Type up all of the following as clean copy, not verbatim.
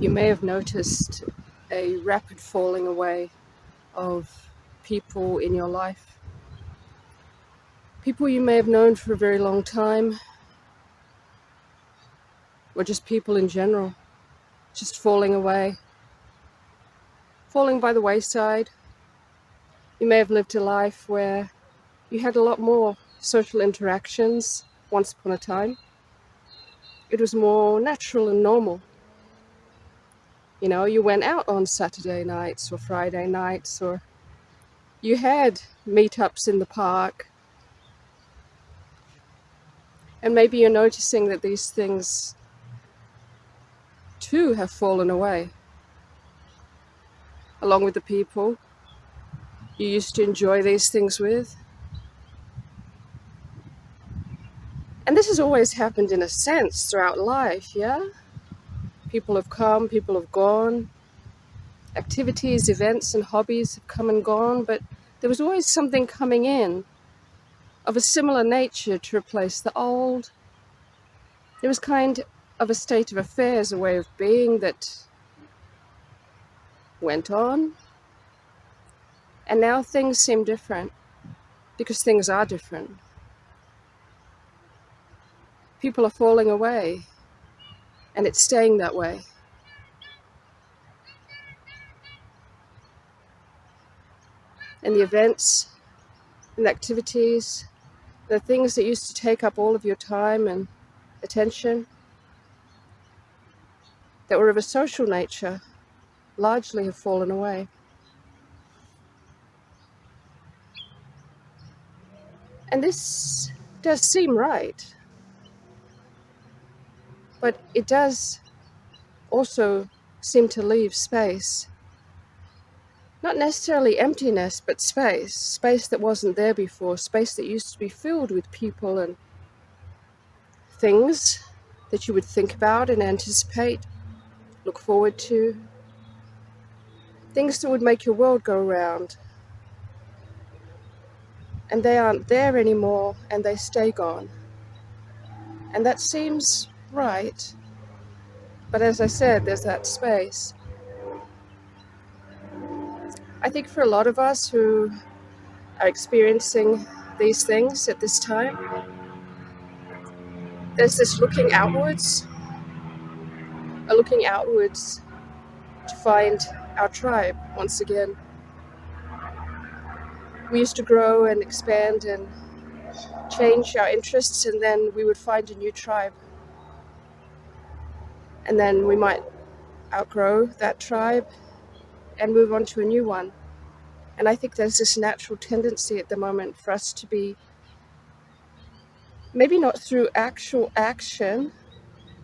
You may have noticed a rapid falling away of people in your life. People you may have known for a very long time, or just people in general, just falling away, falling by the wayside. You may have lived a life where you had a lot more social interactions once upon a time. It was more natural and normal. You know, you went out on Saturday nights or Friday nights, or you had meetups in the park. And maybe you're noticing that these things too have fallen away, along with the people you used to enjoy these things with. And this has always happened in a sense throughout life, yeah? People have come, people have gone. Activities, events, and hobbies have come and gone, but there was always something coming in of a similar nature to replace the old. There was kind of a state of affairs, a way of being that went on. And now things seem different, because things are different. People are falling away, and it's staying that way. And the events and activities, the things that used to take up all of your time and attention, that were of a social nature, largely have fallen away. And this does seem right, but it does also seem to leave space. Not necessarily emptiness, but space that wasn't there before, space that used to be filled with people and things that you would think about and anticipate, look forward to, things that would make your world go round. And they aren't there anymore, and they stay gone. And that seems right, but as I said, there's that space. I think for a lot of us who are experiencing these things at this time, there's this looking outwards to find our tribe once again. We used to grow and expand and change our interests, and then we would find a new tribe. And then we might outgrow that tribe and move on to a new one. And I think there's this natural tendency at the moment for us to be, maybe not through actual action,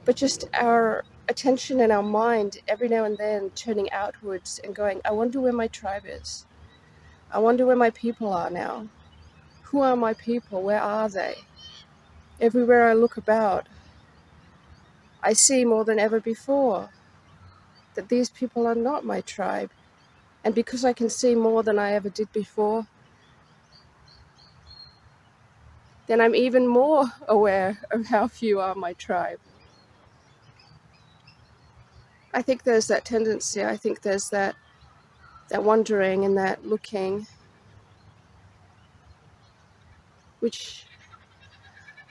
but just our attention and our mind every now and then turning outwards and going, I wonder where my tribe is. I wonder where my people are now. Who are my people? Where are they? Everywhere I look about, I see more than ever before that these people are not my tribe. And because I can see more than I ever did before, then I'm even more aware of how few are my tribe. I think there's that tendency. I think there's that wondering and that looking, which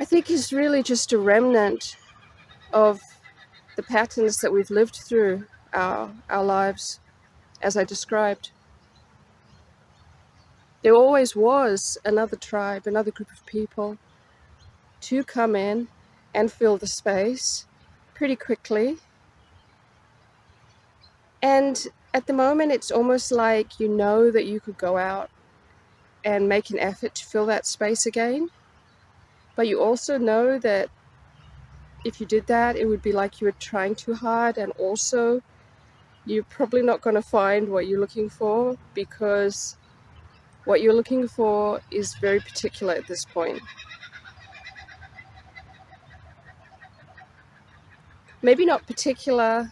I think is really just a remnant of the patterns that we've lived through our lives, as I described. There always was another tribe, another group of people to come in and fill the space pretty quickly. And at the moment, it's almost like you know that you could go out and make an effort to fill that space again. But you also know that if you did that, it would be like you were trying too hard, and also you're probably not going to find what you're looking for, because what you're looking for is very particular at this point. Maybe not particular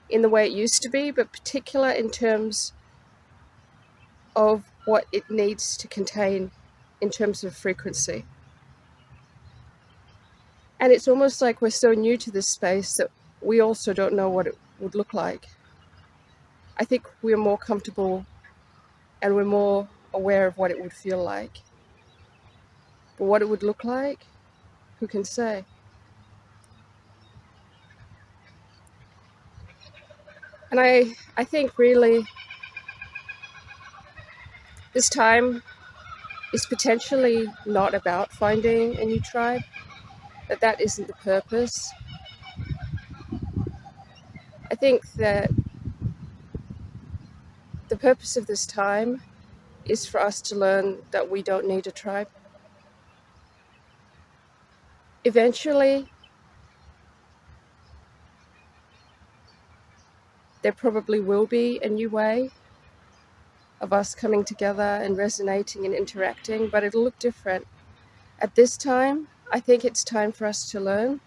in the way it used to be, but particular in terms of what it needs to contain in terms of frequency. And it's almost like we're so new to this space that we also don't know what it would look like. I think we're more comfortable and we're more aware of what it would feel like. But what it would look like, who can say? And I think really this time is potentially not about finding a new tribe, that isn't the purpose. I think that the purpose of this time is for us to learn that we don't need a tribe. Eventually, there probably will be a new way of us coming together and resonating and interacting, but it'll look different. At this time, I think it's time for us to learn.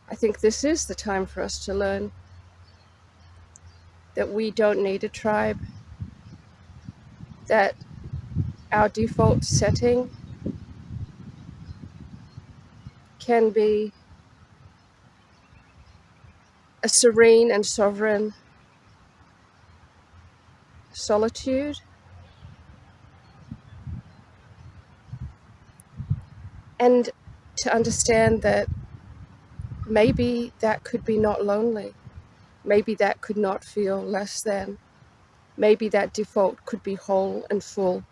I think this is the time for us to learn that we don't need a tribe, that our default setting can be a serene and sovereign solitude, and to understand that maybe that could be not lonely. Maybe that could not feel less than. Maybe that default could be whole and full.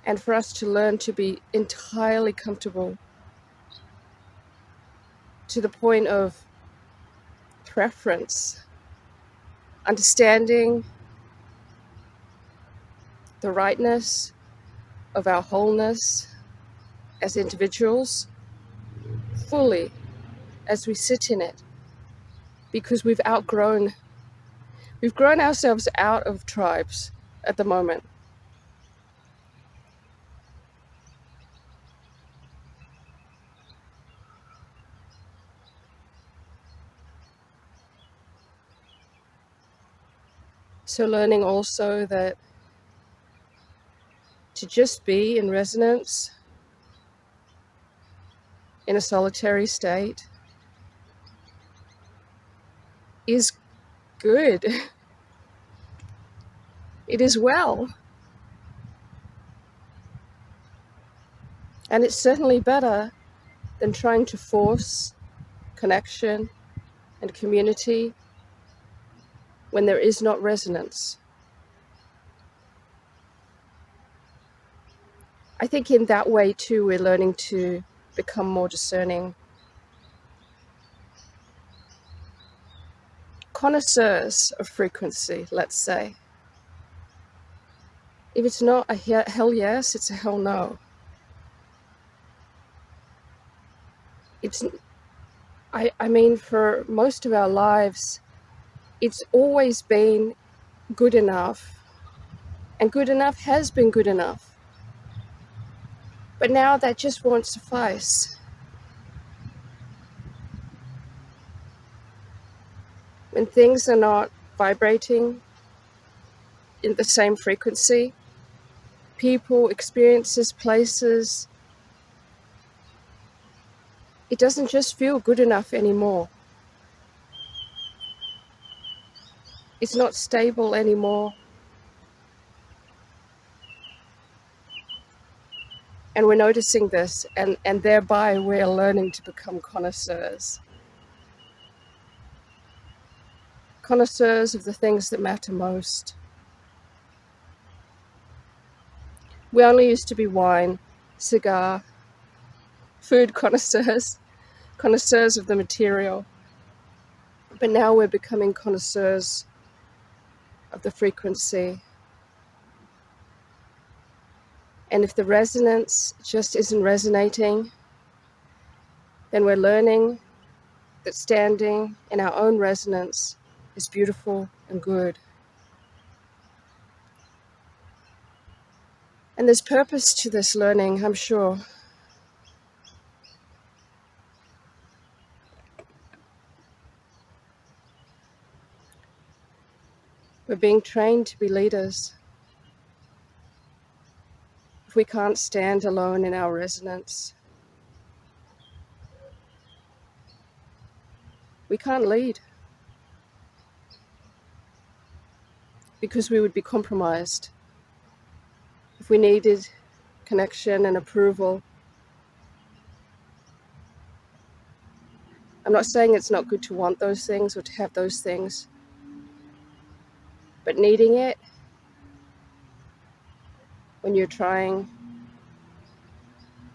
And for us to learn to be entirely comfortable to the point of preference, understanding the rightness of our wholeness as individuals fully as we sit in it, because we've grown ourselves out of tribes at the moment. So learning also that to just be in resonance in a solitary state is good. It is well. And it's certainly better than trying to force connection and community when there is not resonance. I think in that way too, we're learning to become more discerning. Connoisseurs of frequency, let's say. If it's not a hell yes, it's a hell no. I mean, for most of our lives, it's always been good enough, and good enough has been good enough. But now that just won't suffice. When things are not vibrating in the same frequency, people, experiences, places, it doesn't just feel good enough anymore. It's not stable anymore. And we're noticing this, and thereby we're learning to become connoisseurs. Connoisseurs of the things that matter most. We only used to be wine, cigar, food connoisseurs, connoisseurs of the material. But now we're becoming connoisseurs of the frequency. And if the resonance just isn't resonating, then we're learning that standing in our own resonance is beautiful and good. And there's purpose to this learning, I'm sure. We're being trained to be leaders. If we can't stand alone in our resonance, We can't lead because we would be compromised. If we needed connection and approval, I'm not saying it's not good to want those things or to have those things, but needing it when you're trying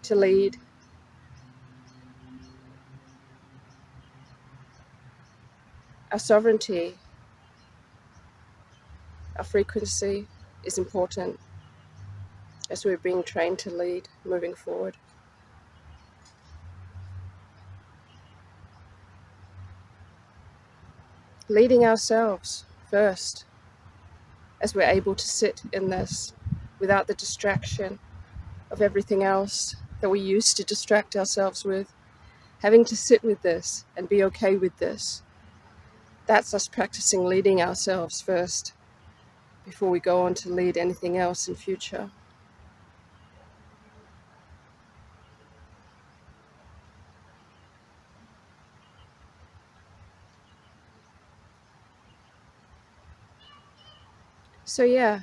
to lead, our sovereignty, our frequency is important as we're being trained to lead moving forward. Leading ourselves first as we're able to sit in this without the distraction of everything else that we used to distract ourselves with. Having to sit with this and be okay with this. That's us practicing leading ourselves first before we go on to lead anything else in future. So yeah,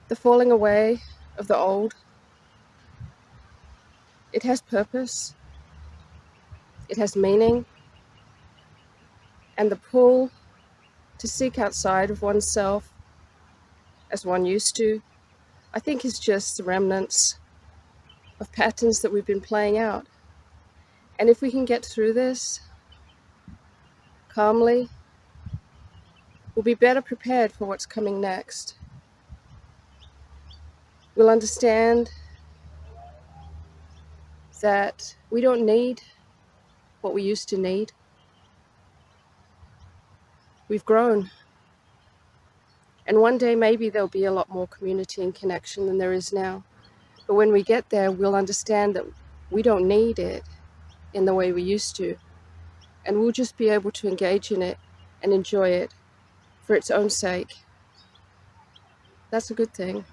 the falling away of the old, it has purpose, it has meaning, and the pull to seek outside of oneself as one used to, I think is just the remnants of patterns that we've been playing out. And if we can get through this calmly, we'll be better prepared for what's coming next. We'll understand that we don't need what we used to need. We've grown. And one day maybe there'll be a lot more community and connection than there is now. But when we get there, we'll understand that we don't need it in the way we used to. And we'll just be able to engage in it and enjoy it for its own sake. That's a good thing.